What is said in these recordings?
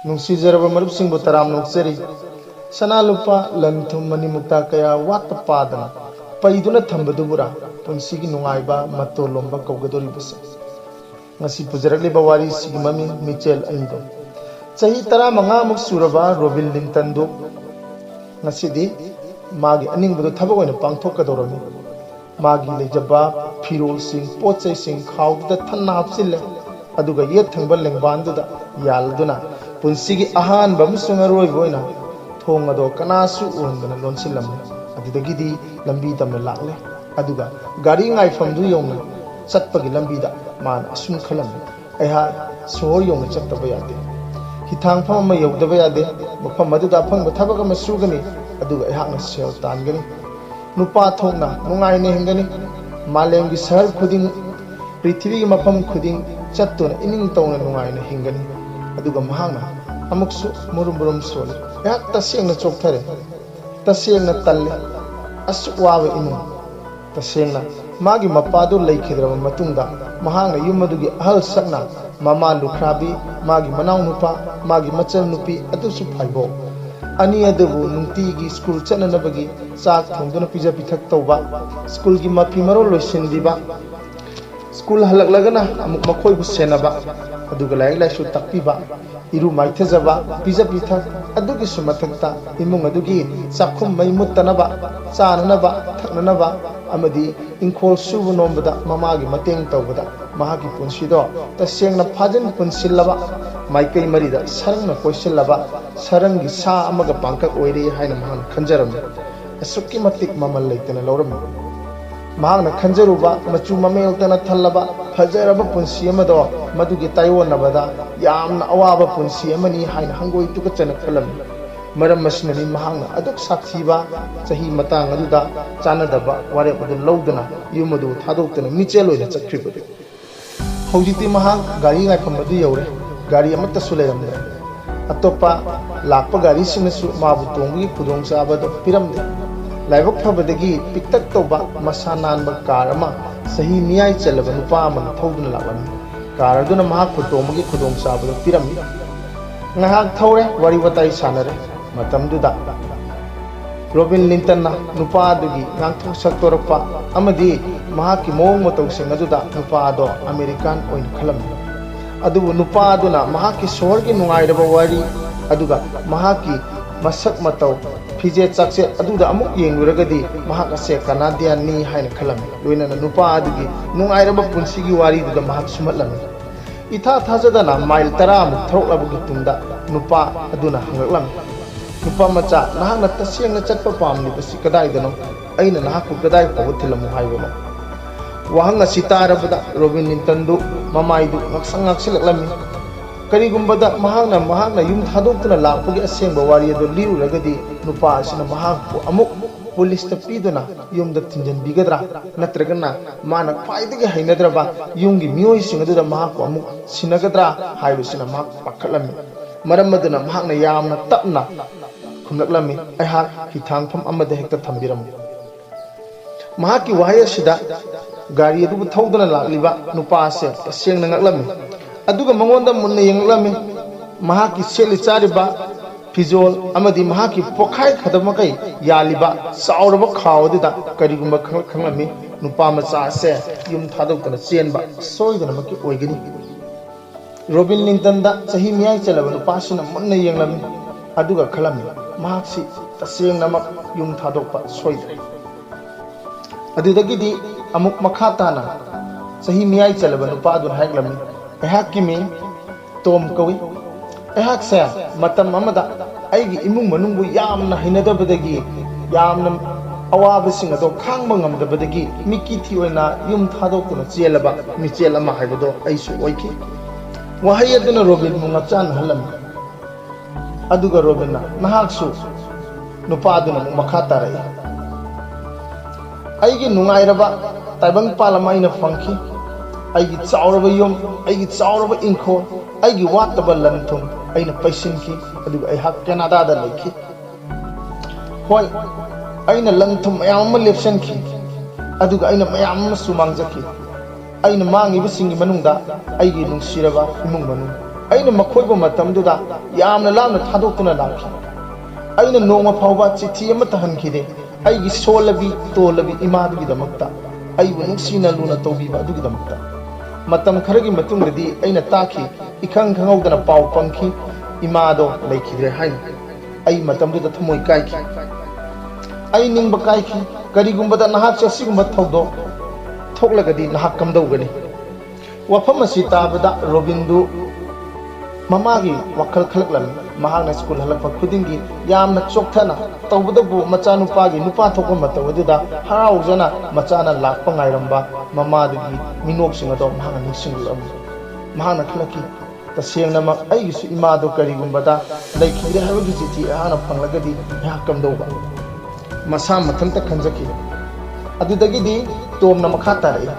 नुंसीजरब मरुपसिंगबु तराम नोक्चरी सना लुपा लन थुम मनी मुक्ता कया वात पादना पैदुना थंबदुबुरा पुंसीगी नुंगाइबा मतोलोंबा कौगदोरिबसे ngasi pujaragliba wari sigi mami Michel Anido chahi 15 muk suraba Robin Linton do ngasi di magi aningbudo thabak oina pangthokadorami magi lejaba phirol sing pochai sing khawda thanna hapsille aduga yet thangba lengbanduda yalduna punsigi ahan bam sungaroi boina thongado kanasu undana lonsilamne adudagidi lambi tamna lakle aduga gari ngai famdu yongna चटपगी लंबीदा मान assume खलम अहा सोहर Yong चटबा यादे हिथांगफम अमा यौदबा यादे मफम मदुदा फंग थबक अमा सुगनी अदुगा अहांगना cell तानगनी नुपा थोंगना नुंगाइने हिंगनी मालेमगी शहर खुदिंग पृथ्वीगी मफम खुदिंग चत्तुना inning तौना नुंगाइने हिंगनी अदुगा महांगना अमुकसु मुरुम मुरुम सोले अहा तसेंगना चोकथरे तसेंगना तल्ले असुक वाबा इमुंग तसेंगना मागी मपादु लेखिद्रब मतुंगदा महांगना युमदुगी अहल सकना ममा लुखराबी मागी मनाव नुपा मागी मचल नुपी अदुसु फाइबो अनि अदुबु नुंतीगी स्कूल चननबगी चाक थोंदुना पिजा पिथक तौबा स्कूल की मफी मरो लोइसिनदीबा स्कूल हलकलगना अमुक मखोइबु सेनबा अदुगा लाइक लाइसु तक्पीबा इरु माइथजबा पिजा पिथक अदुगी सुमथकता इमुंग अदुगी चाखुम मै मुत्तनबा चाननबा थकननबा अमदी इंखोल सुबु नोंबदा ममागी mateंग तौबदा महागी पुंसीदो तसेंगना फाजन पुंसिल्लबा माइकई मरीदा सरंगना कोइसिल्लबा सरंगी सा अमगा पांकक ओइरे हाइना महान खंजरम असुक्की मतिक ममल लेतना लौरम महागना खंजरुबा मचु ममेलतना थल्लबा फजरबा पुंसी अमदो मदुगी ताइवोनबदा यामना अवाबा पुंसी अमनी हाइना हंगोइ तुकचना खलम मरम मसननी महांगना अदुक साथीबा चही मतांग अदुदा चानदबा वारेप अदु लौदना युमदु थादोक्तना मिचेल ओइना चख्रिबदु हौजिति महांग गाड़ी गाइफम अदु यौरे गाड़ी अमत्ता सुलेरमदे अतोपा लाकपा गाड़ी सिंगसु माबु तोंगी खुदोंग चाबदो पिरमदे लाइबक फबदगी पिक्तक तौबा मसा नानबा कार अमा सही नियाय चलबा नुपा अमन थौदुना Labni car अदुना महाक खुतोमगी खुदोंग चाबदो पिरमनी ngahak thore wari watai sanare matamduda Robin Linton na nupa adugi ngangthok saktorpa amadi mahaki mong motong sing aduda nupa ado American oin khalam adubu nupa aduna mahaki sohor gi nungairaba wari aduga mahaki masak matau phije chakse aduda amuk yengluragadi mahak ase Canadian ni haina khalam loina na nupa adugi nungairaba punsi gi wari duda mahak sumatlam इथा थाजदना mile 10 मुक थौलबगी तुंदा नुपा अदुना हंगलम नुपा मचा नहांगना तसेंगना चटपा पामनि बसि कदाइदनो अइना नहाकु कदाइ फाव थिलमु हाइबनो वहंगा सितारबदा robin Linton दु ममाइदु ngaksang ngaksilakलमी करिगुंबदा महांगना yum थादोक्तुना लापगी असेंबा वारी अदु लिरुरगदी नुपा असिना महाकु अमुक पुलिस पीदुना युमद थिंजन बिगद्रा नत्रगना माना ख्वाइदगी हैनद्रबा युमगी मियोइसिंग अदुदा महाकु अमुक सिनगद्रा हाइबसिना महाक पखलमी मरम अदुना महाकना यामना तपना खुमलकलमी अहाक हिथांगफम अमदे हेक्ता थंबिरम महाकी वाहय असिदा गाड़ी अदुबु थौदुना लाक्लिबा नुपासे तसेंगना ngakलमी अदुगा मंगोंदा मुन्ना यंगलमी महाकी सेलि चारिबा फिजोल अमदी महाकी पोखाई खदमकई यालिबा साउरबा खावदुदा करिगुंबा खंगलमी नुपा मचा से युम थादोक्तना चेनबा सोइदना मकी ओइगनी रोबिन लिंटन दा सही मियाई चलबा नुपासिना मुन्ना यंगलमी अदुगा खलमी महाक्सी तसेंगनमक युम थादोक्पा सोइदरे अदुदगिदी अमुक मखाताना सही मियाई चलबा नुपा अदुना हाइगलमी एहाकी मी तोम कवि एहाक से मतम अमदा आइगी इमुंग मनुंगु यामना हिनदबदगी यामना अवाबसिंग अदो खांगबा ngamdabadagi मिकी थी ओइना युम थादोक्तुना चेलबा मिचेल अमा हाइबदो आइसु ओइकी वहाय अदुना रोबिन मुंगा चान हलम अदुगा रोबिनना नहाकसु नुपा अदुना मखा ताराई आइगी नुंगाइरबा ताइबंग पालमाइना फंखी आइगी चाउरबा युम आइगी चाउरबा इंखो आइगी वातबा लंथुम अइना पैसिनकी अदुगा अहाक कनाडा दा लेखी होय अइना लंथुम मयाम लेप्सनकी अदुगा अइना मयाम सुमांगजकी अइना मांगिबसिंगी मनुंगदा आइगी नुंसिरबा इमुंग मनु ꯑꯩꯅ ꯃꯈꯣꯏꯕꯨ ꯃꯇꯝꯗꯨꯗ ꯌꯥꯝꯅ ꯂꯥꯞꯅ ꯊꯥꯗꯣꯛꯇꯨꯅ ꯂꯥꯛꯈꯤ ꯑꯩꯅ ꯅꯣꯡꯃ ꯐꯥꯎꯕ ꯆꯤꯊꯤ ꯑꯃꯠꯇ ꯍꯟꯈꯤꯗꯦ ꯑꯩꯒꯤ ꯁꯣꯜꯂꯕꯤ ꯇꯣꯜꯂꯕꯤ ꯏꯃꯥꯗꯨꯒꯤꯗꯃꯛꯇ ꯑꯩꯕꯨ ꯅꯨꯡꯁꯤꯅ ꯂꯨꯅ ꯇꯧꯕꯤꯕ ꯑꯗꯨꯒꯤꯗꯃꯛꯇ ꯃꯇꯝ ꯈꯔꯒꯤ ꯃꯇꯨꯡꯗꯗꯤ ꯑꯩꯅ ꯇꯥꯈꯤ ꯏꯈꯪ ꯈꯪꯍꯧꯗꯅ ꯄꯥꯎ ꯐꯪꯈꯤ ꯏꯃꯥꯗꯣ ꯂꯩꯈꯤꯗ꯭ꯔꯦ ꯍꯥꯏꯅ ꯑꯩ ꯃꯇꯝꯗꯨꯗ ꯊꯃꯣꯏ ꯀꯥꯏꯈꯤ ꯑꯩ ꯅꯤꯡꯕ ꯀꯥꯏꯈꯤ ꯀꯔꯤꯒꯨꯝꯕꯗ ꯅꯍꯥꯛꯁꯦ ꯑꯁꯤꯒꯨꯝꯕ ꯊꯧꯗꯣꯛ ꯊꯣꯛꯂꯒꯗꯤ ꯅꯍꯥꯛ ꯀꯝꯗꯧꯒꯅꯤ ꯋꯥꯐꯝ ꯑꯁꯤ ꯇꯥꯕꯗ ꯔꯣꯕꯤꯟꯗꯨ ꯃꯃꯥꯒꯤ ꯋꯥꯈꯜ ꯈꯜꯂꯛꯂꯝꯃꯤ ꯃꯍꯥꯛꯅ ꯁ꯭ꯀꯨꯜ ꯍꯜꯂꯛꯄ ꯈꯨꯗꯤꯡꯒꯤ ꯌꯥꯝꯅ ꯆꯣꯛꯊꯅ ꯇꯧꯕꯗꯕꯨ ꯃꯆꯥꯅꯨꯄꯥꯒꯤ ꯅꯨꯄꯥ ꯊꯣꯛꯄ ꯃꯇꯝ ꯑꯗꯨꯗ ꯍꯔꯥꯎꯖꯅ ꯃꯆꯥꯅ ꯂꯥꯛꯄ ꯉꯥꯏꯔꯝꯕ ꯃꯃꯥꯗꯨꯒꯤ ꯃꯤꯅꯣꯛꯁꯤꯡ ꯑꯗꯣ ꯃꯍꯥꯛꯅ ꯅꯤꯡꯁꯤꯡꯂꯛꯑꯝꯃꯤ ꯃꯍꯥꯛꯅ ꯈꯜꯂꯛꯈꯤ ꯇꯁꯦꯡꯅꯃꯛ ꯑꯩꯒꯤꯁꯨ ꯏꯃꯥꯗꯣ ꯀꯔꯤꯒꯨꯝꯕꯗ ꯂꯩꯈꯤꯗ꯭ꯔꯦ ꯍꯥꯏꯕꯒꯤ ꯆꯤꯊꯤ ꯑꯩꯍꯥꯛꯅ ꯐꯪꯂꯒꯗꯤ ꯑꯩꯍꯥꯛ ꯀꯝꯗꯧꯕ ꯃꯁꯥ ꯃꯊꯟꯇ ꯈꯟꯖꯈꯤ ꯑꯗꯨꯗꯒꯤꯗꯤ ꯇꯣꯝꯅ ꯃꯈꯥ ꯇꯥꯔꯛꯏ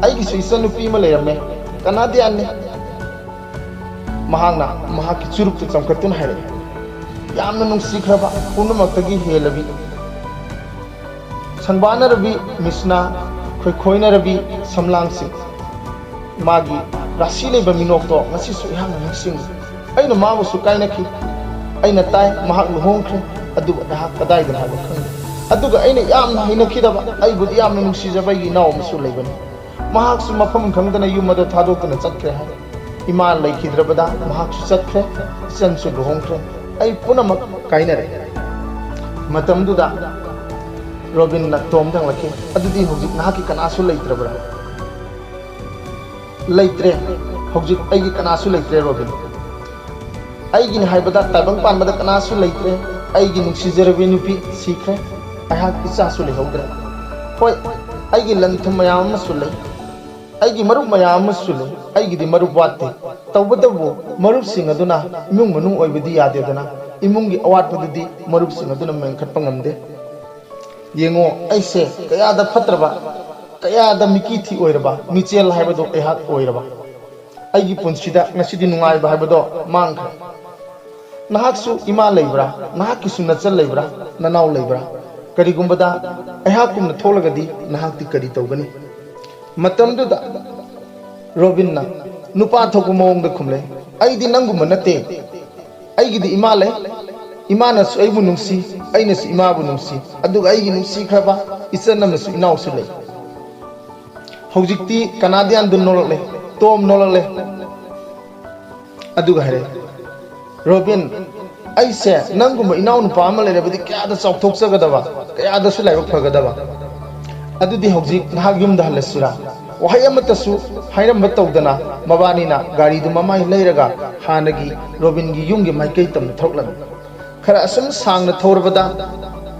ꯑꯩꯒꯤꯁꯨ ꯏꯆꯟꯅꯨꯄꯤ ꯑꯃ ꯂꯩꯔꯝꯃꯦ ꯀꯅꯥꯗꯤꯌꯥꯟꯅꯤ ꯃꯍꯥꯛꯅ ꯃꯍꯥꯛꯀꯤ ꯆꯨꯔꯨꯞꯇꯨ ꯆꯝꯈꯠꯇꯨꯅ ꯍꯥꯏꯔꯛꯏ ꯌꯥꯝꯅ ꯅꯨꯡꯁꯤꯈ꯭ꯔꯕ ꯄꯨꯝꯅꯃꯛꯇꯒꯤ ꯍꯦꯜꯂꯕꯤ ꯁꯪꯕꯥꯅꯔꯕꯤ ꯃꯤꯁꯅꯥ ꯈꯣꯏꯈꯣꯏꯅꯔꯕꯤ ꯁꯝꯂꯥꯡꯁꯤꯡ ꯃꯥꯒꯤ ꯔꯥꯁꯤ ꯂꯩꯕ ꯃꯤꯅꯣꯛꯇꯣ ꯉꯁꯤꯁꯨ ꯑꯩꯍꯥꯛꯅ ꯅꯤꯡꯁꯤꯡꯉꯤ ꯑꯩꯅ ꯃꯥꯕꯨꯁꯨ ꯀꯥꯏꯅꯈꯤ ꯑꯩꯅ ꯇꯥꯏ ꯃꯍꯥꯛ ꯂꯨꯍꯣꯡꯈ꯭ꯔꯦ ꯑꯗꯨꯒ ꯑꯩꯍꯥꯛ ꯀꯗꯥꯏꯗꯅ ꯍꯥꯏꯕ ꯈꯪꯗꯦ ꯑꯗꯨꯒ ꯑꯩꯅ ꯌꯥꯝꯅ ꯍꯩꯅꯈꯤꯗꯕ ꯑꯩꯕꯨꯗꯤ ꯌꯥꯝꯅ ꯅꯨꯡꯁꯤꯖꯕ ꯑꯩꯒꯤ ꯏꯅꯥꯎ ꯑꯃꯁꯨ ꯂꯩꯕꯅꯤ ꯃꯍꯥꯛꯁꯨ ꯃꯐꯝ ꯈꯪꯗꯅ ꯌꯨꯝ ꯑꯗꯨ ꯊꯥꯗꯣꯛꯇꯨꯅ ꯆꯠꯈ꯭ꯔꯦ ꯍꯥꯏ ꯏꯃꯥ ꯂꯩꯈꯤꯗ꯭ꯔꯕꯗ ꯃꯍꯥꯛꯁꯨ ꯆꯠꯈ꯭ꯔꯦ ꯏꯆꯟꯁꯨ ꯂꯨꯍꯣꯡꯈ꯭ꯔꯦ ꯑꯩ ꯄꯨꯝꯅꯃꯛ ꯀꯥꯏꯅꯔꯦ ꯃꯇꯝꯗꯨꯗ ꯔꯣꯕꯤꯟꯅ ꯇꯣꯝꯗ ꯍꯪꯂꯛꯈꯤ ꯑꯗꯨꯗꯤ ꯍꯧꯖꯤꯛ ꯅꯍꯥꯛꯀꯤ ꯀꯅꯥꯁꯨ ꯂꯩꯇ꯭ꯔꯕ꯭ꯔꯥ ꯂꯩꯇ꯭ꯔꯦ ꯍꯧꯖꯤꯛ ꯑꯩꯒꯤ ꯀꯅꯥꯁꯨ ꯂꯩꯇ꯭ꯔꯦ ꯔꯣꯕꯤꯟ ꯑꯩꯒꯤꯅꯤ ꯍꯥꯏꯕꯗ ꯇꯥꯏꯕꯪ ꯄꯥꯟꯕꯗ ꯀꯅꯥꯁꯨ ꯂꯩꯇ꯭ꯔꯦ ꯑꯩꯒꯤ ꯅꯨꯡꯁꯤꯖꯔꯕꯤ ꯅꯨꯄꯤ ꯁꯤꯈ꯭ꯔꯦ ꯑꯩꯍꯥꯛ ꯏꯆꯥꯁꯨ ꯂꯩꯍꯧꯗ꯭ꯔꯦ ꯍꯣꯏ ꯑꯩꯒꯤ ꯂꯟ ꯊꯨꯝ ꯃꯌꯥꯝ ꯑꯃꯁꯨ ꯂꯩ ꯑꯩꯒꯤ ꯃꯔꯨꯞ ꯃꯌꯥꯝ ꯑꯃꯁꯨ ꯂꯩ ꯑꯩꯒꯤꯗꯤ ꯃꯔꯨꯞ ꯋꯥꯠꯇꯦ ꯇꯧꯕꯇꯕꯨ ꯃꯔꯨꯞꯁꯤꯡ ꯑꯗꯨꯅ ꯏꯃꯨꯡ ꯃꯅꯨꯡ ꯑꯣꯏꯕꯗꯤ ꯌꯥꯗꯦꯗꯅ ꯏꯃꯨꯡꯒꯤ ꯑꯋꯥꯠꯄꯗꯨꯗꯤ ꯃꯔꯨꯞꯁꯤꯡ ꯑꯗꯨꯅ ꯃꯦꯟꯈꯠꯄ ꯉꯝꯗꯦ ꯌꯦꯡꯉꯣ ꯑꯩꯁꯦ ꯀꯌꯥꯗ ꯐꯠꯇ꯭ꯔꯕ ꯀꯌꯥꯗ ꯃꯤꯀꯤꯊꯤ ꯑꯣꯏꯔꯕ ꯃꯤꯆꯦꯜ ꯍꯥꯏꯕꯗꯣ ꯑꯩꯍꯥꯛ ꯑꯣꯏꯔꯕ ꯑꯩꯒꯤ ꯄꯨꯟꯁꯤꯗ ꯉꯁꯤꯗꯤ ꯅꯨꯡꯉꯥꯏꯕ ꯍꯥꯏꯕꯗꯣ ꯃꯥꯡꯈ꯭ꯔꯦ ꯅꯍꯥꯛꯁꯨ ꯏꯃꯥ ꯂꯩꯕ꯭ꯔꯥ ꯅꯍꯥꯛꯀꯤꯁꯨ ꯅꯆꯜ ꯂꯩꯕ꯭ꯔꯥ ꯅꯅꯥꯎ ꯂꯩꯕ꯭ꯔꯥ ꯀꯔꯤꯒꯨꯝꯕꯗ ꯑꯩꯍꯥꯛꯀꯨꯝꯅ ꯊꯣꯛꯂꯒꯗꯤ ꯅꯍꯥꯛꯇꯤ ꯀꯔꯤ ꯇꯧꯒꯅꯤ ꯃꯇꯝꯗꯨꯗ ꯔꯣꯕꯤꯟꯅ ꯅꯨꯄꯥ ꯊꯣꯛꯄ ꯃꯑꯣꯡꯗ ꯈꯨꯝꯂꯦ ꯑꯩꯗꯤ ꯅꯪꯒꯨꯝꯕ ꯅꯠꯇꯦ ꯑꯩꯒꯤꯗꯤ ꯏꯃꯥ ꯂꯩ ꯏꯃꯥꯅꯁꯨ ꯑꯩꯕꯨ ꯅꯨꯡꯁꯤ ꯑꯩꯅꯁꯨ ꯏꯃꯥꯕꯨ ꯅꯨꯡꯁꯤ ꯑꯗꯨꯒ ꯑꯩꯒꯤ ꯅꯨꯡꯁꯤꯈ꯭ꯔꯕ ꯏꯆꯟ ꯑꯃꯁꯨ ꯏꯅꯥꯎꯁꯨ ꯂꯩ ꯍꯧꯖꯤꯛꯇꯤ ꯀꯅꯥꯗꯤꯌꯥꯟꯗꯨ ꯅꯣꯛꯂꯛꯂꯦ ꯇꯣꯝ ꯅꯣꯛꯂꯛꯂꯦ ꯑꯗꯨꯒ ꯍꯥꯏꯔꯦ ꯔꯣꯕꯤꯟ ꯑꯩꯁꯦ ꯅꯪꯒꯨꯝꯕ ꯏꯅꯥꯎꯅꯨꯄꯥ ꯑꯃ ꯂꯩꯔꯕꯗꯤ ꯀꯌꯥꯗ ꯆꯥꯎꯊꯣꯛꯆꯒꯗꯕ ꯀꯌꯥꯗꯁꯨ ꯂꯥꯏꯕꯛ ꯐꯒꯗꯕ ꯑꯗꯨꯗꯤ ꯍꯧꯖꯤꯛ ꯅꯍꯥꯛ ꯌꯨꯝꯗ ꯍꯜꯂꯁꯤꯔꯥ ꯋꯥꯍꯩ ꯑꯃꯠꯇꯁꯨ ꯍꯥꯏꯔꯝꯕ ꯇꯧꯗꯅ ꯃꯕꯥꯅꯤꯅ ꯒꯥꯔꯤꯗꯨ ꯃꯃꯥꯏ ꯂꯩꯔꯒ ꯍꯥꯟꯅꯒꯤ ꯔꯣꯕꯤꯟꯒꯤ ꯌꯨꯝꯒꯤ ꯃꯥꯏꯀꯩ ꯇꯝꯅ ꯊꯧꯔꯛꯂꯝꯃꯤ ꯈꯔ ꯑꯁꯨꯝ ꯁꯥꯡꯅ ꯊꯧꯔꯕꯗ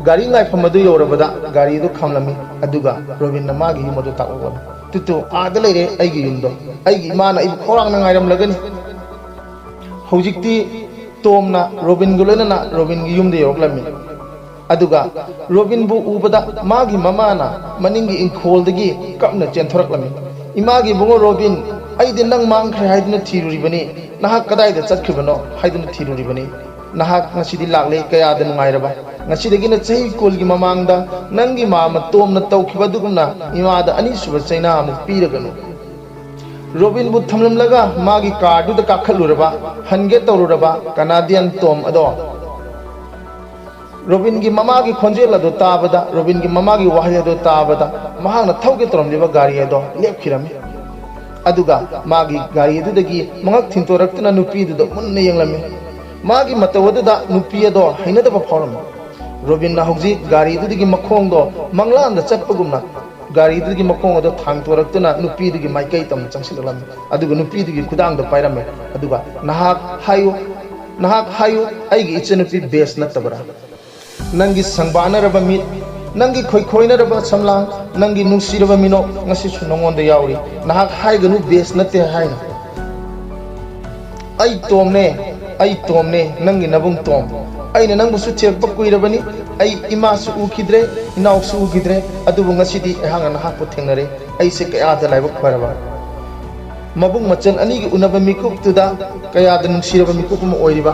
ꯒꯥꯔꯤ ꯉꯥꯏꯐꯝ ꯑꯗꯨ ꯌꯧꯔꯕꯗ ꯒꯥꯔꯤ ꯑꯗꯨ ꯈꯥꯝꯂꯝꯃꯤ ꯑꯗꯨꯒ ꯔꯣꯕꯤꯟꯅ ꯃꯥꯒꯤ ꯌꯨꯝ ꯑꯗꯨ ꯇꯥꯛꯂꯛꯂꯝꯃꯤ ꯇꯨꯇꯨ ꯑꯥꯗ ꯂꯩꯔꯦ ꯑꯩꯒꯤ ꯌꯨꯝꯗꯣ ꯑꯩꯒꯤ ꯏꯃꯥꯅ ꯑꯩꯕꯨ ꯈꯧꯔꯥꯡꯅ ꯉꯥꯏꯔꯝꯂꯒꯅꯤ ꯍꯧꯖꯤꯛꯇꯤ ꯇꯣꯝꯅ ꯔꯣꯕꯤꯟꯒ ꯂꯣꯏꯅꯅ ꯔꯣꯕꯤꯟꯒꯤ ꯌꯨꯝꯗ ꯌꯧꯔꯛꯂꯝꯃꯤ ꯑꯗꯨꯒ ꯔꯣꯕꯤꯟꯕꯨ ꯎꯕꯗ ꯃꯥꯒꯤ ꯃꯃꯥꯅ ꯃꯅꯤꯡꯒꯤ ꯏꯪꯈꯣꯜꯗꯒꯤ ꯀꯞꯅ ꯆꯦꯟꯊꯣꯔꯛꯂꯝꯃꯤ ꯏꯃꯥꯒꯤ ꯏꯕꯨꯡꯉꯣ ꯔꯣꯕꯤꯟ ꯑꯩꯗꯤ ꯅꯪ ꯃꯥꯡꯈ꯭ꯔꯦ ꯍꯥꯏꯗꯨꯅ ꯊꯤꯔꯨꯔꯤꯕꯅꯤ ꯅꯍꯥꯛ ꯀꯗꯥꯏꯗ ꯆꯠꯈ꯭ꯔꯤꯕꯅꯣ ꯍꯥꯏꯗꯨꯅ ꯊꯤꯔꯨꯔꯤꯕꯅꯤ ꯅꯍꯥꯛ ꯉꯁꯤꯗꯤ ꯂꯥꯛꯂꯦ ꯀꯌꯥꯗ ꯅꯨꯡꯉꯥꯏꯔꯕ ꯉꯁꯤꯗꯒꯤꯅ ꯆꯍꯤ 10ꯒꯤ ꯃꯃꯥꯡꯗ ꯅꯪꯒꯤ ꯃꯥꯃ ꯇꯣꯝꯅ ꯇꯧꯈꯤꯕ ꯑꯗꯨꯒꯨꯝꯅ ꯏꯃꯥꯗ ꯑꯅꯤꯁꯨꯕ ꯆꯩꯅꯥ ꯑꯃꯨꯛ ꯄꯤꯔꯒꯅꯨ ꯔꯣꯕꯤꯟꯕꯨ ꯊꯝꯂꯝꯂꯒ ꯃꯥꯒꯤ ꯀꯥꯔꯗꯨꯗ ꯀꯥꯈꯠꯂꯨꯔꯕ ꯍꯟꯒꯦ ꯇꯧꯔꯨꯔꯕ ꯀꯅꯥꯗꯤꯌꯟ ꯇꯣꯝ ꯑꯗꯣ ꯔꯣꯕꯤꯟꯒꯤ ꯃꯃꯥꯒꯤ ꯈꯣꯟꯖꯦꯜ ꯑꯗꯨ ꯇꯥꯕꯗ ꯔꯣꯕꯤꯟꯒꯤ ꯃꯃꯥꯒꯤ ꯋꯥꯍꯩ ꯑꯗꯨ ꯇꯥꯕꯗ ꯃꯍꯥꯛꯅ ꯊꯧꯒꯦ ꯇꯧꯔꯝꯂꯤꯕ ꯒꯥꯔꯤ ꯑꯗꯣ ꯂꯦꯞꯈꯤꯔꯝꯃꯤ ꯑꯗꯨꯒ ꯃꯥꯒꯤ ꯒꯥꯔꯤ ꯑꯗꯨꯗꯒꯤ ꯃꯉꯛ ꯊꯤꯟꯇꯣꯔꯛꯇꯨꯅ ꯅꯨꯄꯤꯗꯨꯗ ꯃꯨꯟꯅ ꯌꯦꯡꯂꯝꯃꯤ ꯃꯥꯒꯤ ꯃꯇꯧ ꯑꯗꯨꯗ ꯅꯨꯄꯤ ꯑꯗꯣ ꯍꯩꯅꯗꯕ ꯐꯥꯎꯔꯝꯃꯤ ꯔꯣꯕꯤꯟꯅ ꯍꯧꯖꯤꯛ ꯒꯥꯔꯤ ꯑꯗꯨꯗꯒꯤ ꯃꯈꯣꯡꯗꯣ ꯃꯪꯂꯥꯟꯗ ꯆꯠꯄꯒꯨꯝꯅ ꯒꯥꯔꯤ ꯑꯗꯨꯒꯤ ꯃꯈꯣꯡ ꯑꯗꯣ ꯊꯥꯡꯇꯣꯔꯛꯇꯨꯅ ꯅꯨꯄꯤꯗꯨꯒꯤ ꯃꯥꯏꯀꯩ ꯇꯝꯅ ꯆꯪꯁꯤꯜꯂꯛꯂꯝꯃꯤ ꯑꯗꯨꯒ ꯅꯨꯄꯤꯗꯨꯒꯤ ꯈꯨꯗꯥꯡꯗ ꯄꯥꯏꯔꯝꯃꯤ ꯑꯗꯨꯒ ꯅꯍꯥꯛ ꯍꯥꯏꯌꯨ ꯑꯩꯒꯤ ꯏꯆꯟꯅꯨꯄꯤ ꯕꯦꯁ ꯅꯠꯇꯕ꯭ꯔꯥ ꯅꯪꯒꯤ ꯁꯪꯕꯥꯅꯔꯕ ꯃꯤꯠ ꯅꯪꯒꯤ ꯈꯣꯏꯈꯣꯏꯅꯔꯕ ꯁꯝꯂꯥꯡ ꯅꯪꯒꯤ ꯅꯨꯡꯁꯤꯔꯕ ꯃꯤꯅꯣꯛ ꯉꯁꯤꯁꯨ ꯅꯉꯣꯟꯗ ꯌꯥꯎꯔꯤ ꯅꯍꯥꯛ ꯍꯥꯏꯒꯅꯨ ꯕꯦꯁ ꯅꯠꯇꯦ ꯍꯥꯏꯅ ꯑꯩ ꯇꯣꯝꯅꯦ ꯅꯪꯒꯤ ꯅꯕꯨꯡ ꯇꯣꯝ ꯑꯩꯅ ꯅꯪꯕꯨꯁꯨ ꯊꯤꯔꯛꯄ ꯀꯨꯏꯔꯕꯅꯤ ꯑꯩ ꯏꯃꯥꯁꯨ ꯎꯈꯤꯗ꯭ꯔꯦ ꯏꯅꯥꯎꯁꯨ ꯎꯈꯤꯗ꯭रे ꯑꯗꯨꯕꯨ ꯉꯁꯤꯗꯤ ꯑꯩꯍꯥꯛꯅ ꯅꯍꯥꯛꯄꯨ ꯊꯦꯡꯅꯔꯦ ꯑꯩꯁꯦ ꯀꯌꯥꯗ ꯂꯥꯏꯕꯛ ꯐꯔꯕ ꯃꯕꯨꯡ ꯃꯆꯟ ꯑꯅꯤꯒꯤ ꯎꯅꯕ ꯃꯤꯀꯨꯞꯇꯨꯗ ꯀꯌꯥꯗ ꯅꯨꯡꯁꯤꯔꯕ ꯃꯤꯀꯨꯞ ꯑꯃ ꯑꯣꯏꯔꯤꯕ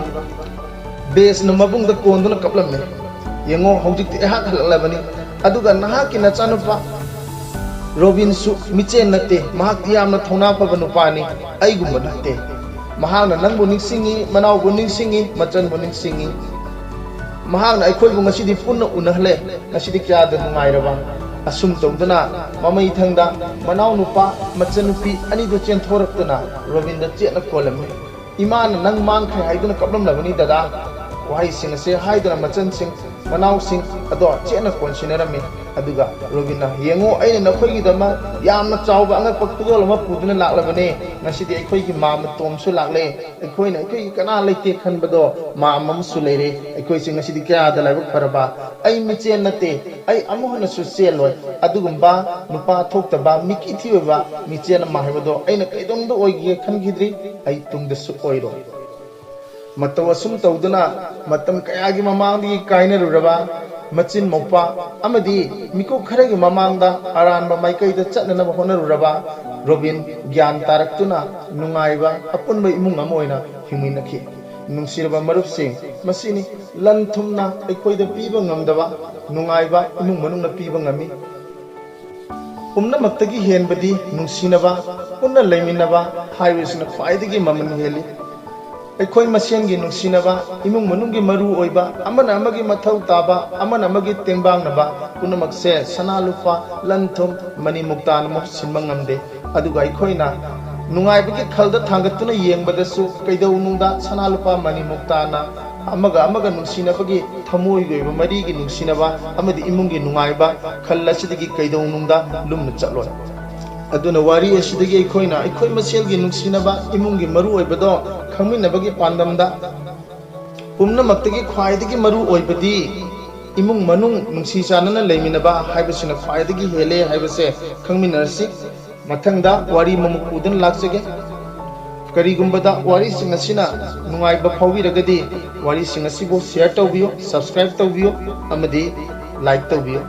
ꯕꯦꯁꯅ ꯃꯕꯨꯡꯗ ꯀꯣꯟꯗꯨꯅ ꯀꯞꯂꯝꯃꯤ ꯌꯦꯡꯉꯣ ꯍꯧꯖꯤꯛꯇꯤ ꯑꯩꯍꯥꯛ ꯍꯜꯂꯛꯂꯕꯅꯤ ꯑꯗꯨꯒ ꯅꯍꯥꯛꯀꯤ ꯅꯆꯥꯅꯨꯄꯥ ꯔꯣꯕꯤꯟꯁꯨ ꯃꯤꯆꯦꯟ ꯅꯠꯇꯦ ꯃꯍꯥꯛꯇꯤ ꯌꯥꯝꯅ ꯊꯧꯅꯥ ꯐꯕ ꯅꯨꯄꯥꯅꯤ ꯑꯩꯒꯨꯝꯕ ꯅꯠꯇꯦ महांना नंबु निंगसिंगी मनावबु निंगसिंगी मचनबु निंगसिंगी महांना अखोइबु ngasiदी पुन्ना उनहले ngasiदी क्यादा नुंगाइरबा असुम तौदना ममई थंगदा मनाव नुपा मचन नुपी अनिदु चेंथोरक्तना रोबिंदा चेना कोलमे इमान नंग मांगखै हाइदुना कपलमलबनी दादा वाई सिंग से हाइदुना मचन सिंग मनाव सिंग अदो चेना कोनसिनरमी अदुगा रोबिना येंगो अइना नखोइगिदमा यामना चावबा अंगक पक्तुगल अमा पुदुना लाक्लबने ngasiदी अखोइगी माम तोमसु लाक्ले अखोइना अखोइगी कना लेते खनबदो माममसु लेरे अखोइसि ngasiदी क्यादा लाइबक फरबा अइ मिचेन नते अइ अमोहनसु चेलोय अदुगुम्बा नुपा थोक्तबा मिकी थिबा मिचेन माहबदो अइना कैदोंदो ओइगे खनगिद्री अइ तुंगदसु ओइरो मतव असुम तौदना मतम कयागी ममांगी काइनरुरबा मचिन मौपा अमदी मिको खरगी ममांगदा अरानबा माइकैदा चटननबा होनरुरबा रोबिन ज्ञान तारक्तुना नुंगाइबा अपुनबा इमुंग अमा ओइना हिमिनखि नुंसिरबा मरुपसिंग मसिनी लन थुमना अखोइदा पीबा ngamdaba नुंगाइबा इमुंग मनुंगना पीबा ngami पुमनमक्तगी हेनबदी नुंसिनबा पुन्ना लेमिनबा हाइवेसना ख्वाइदगी ममन हेली अखोई मसेनगी नुंसिनबा इमुंग मनुंगी मरु ओइबा अमन अमगी मथौ ताबा अमन अमगी तेंबांगनबा पुनमक्से सना लुपा लंथुम मनी मुक्तान मो सिनबा ngamde अदुगा अखोइना नुंगाइबगी खलदा थांगतुना येंबदसु कैदौ नुंदा सना लुपा मनी मुक्ताना अमगा अमगा नुंसिनबगी थमोइगोइबा मरीगी नुंसिनबा अमदी इमुंगी नुंगाइबा खल्लासिदगी कैदौ नुंदा लुमना चलोय अदुना वारी असिदगी अखोइना अखोइ मसेलगी नुंसिनबा इमुंगी मरु ओइबदो खमिनबगी पांदमदा पुमनमक्तगी ख्वाइदगी मरु ओइबदी इमुंग मनुंग नुंसी चानना लेमिनबा हाइबसिना ख्वाइदगी हेले हाइबसे खमिनरसि मथंगदा वारी ममुकुदन लाक्सगे करीगुंबदा वारी सिंगसिना नुंगाइबा फाउबिरगदी वारी सिंगसिबो शेयर तौबियो सब्सक्राइब तौबियो अमदी लाइक तौबियो।